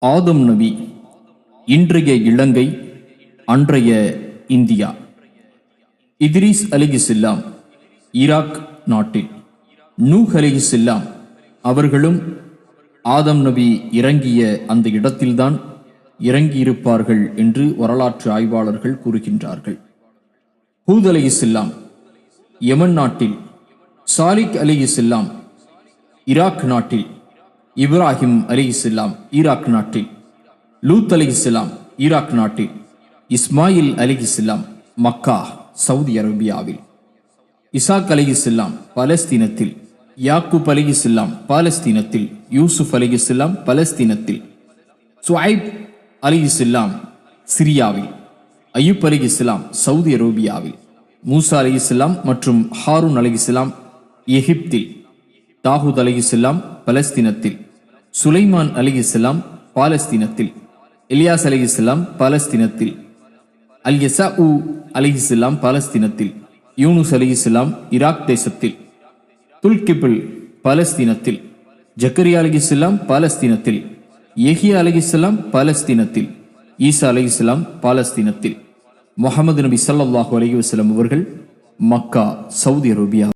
ஆதம் நபி இன்றைய இலங்கை, அன்றைய இந்தியா. இத்ரீஸ் அலைஹிஸ்ஸலாம் ஈராக் நாட்டில், நூஹ் அலைஹிஸ்ஸலாம் அவர்களும் ஆதம் நபி இறங்கிய அந்த இடத்தில்தான் இறங்கியிருப்பார்கள் என்று வரலாற்று ஆய்வாளர்கள் கூறுகின்றார்கள். ஹூத் அலைஹிஸ்ஸலாம் யமன் நாட்டில், சாலிக் அலைஹிஸ்ஸலாம் ஈராக் நாட்டில், இப்ராஹிம் அலைஹிஸ்ஸலாம் ஈராக் நாட்டில், லூத் அலைஹிஸ்ஸலாம் ஈராக் நாட்டில், இஸ்மாயில் அலைஹிஸ்ஸலாம் மக்கா சவுதி அரேபியாவில், இசாக் அலைஹிஸ்ஸலாம் பாலஸ்தீனத்தில், யாக்கூப் அலைஹிஸ்ஸலாம் பாலஸ்தீனத்தில், யூசுப் அலைஹிஸ்ஸலாம் பாலஸ்தீனத்தில், சுஐப் அலைஹிஸ்ஸலாம் சிரியாவில், அய்யூப் அலைஹிஸ்ஸலாம் சவுதி அரேபியாவில், மூசா அலைஹிஸ்ஸலாம் மற்றும் ஹாரூன் அலைஹிஸ்ஸலாம் எகிப்தில், தாவூத் அலைஹிஸ்ஸலாம் பலஸ்தீனத்தில், சுலைமான் அலைஹிஸ்ஸலாம் பாலஸ்தீனத்தில், இலியாஸ் அலைஹிஸ்ஸலாம் பாலஸ்தீனத்தில், அல்-யஸாஉ அலைஹிஸ்ஸலாம் பாலஸ்தீனத்தில், யூனுஸ் அலைஹிஸ்ஸலாம் ஈராக் தேசத்தில், துல்கிபில் பாலஸ்தீனத்தில், ஜக்கரியா அலைஹிஸ்ஸலாம் பாலஸ்தீனத்தில், யஹ்யா அலைஹிஸ்ஸலாம் பாலஸ்தீனத்தில், ஈசா அலைஹிஸ்ஸலாம் பாலஸ்தீனத்தில், முஹம்மது நபி ஸல்லல்லாஹு அலைஹி வஸல்லம் அவர்கள் மக்கா சவுதி அரேபியா.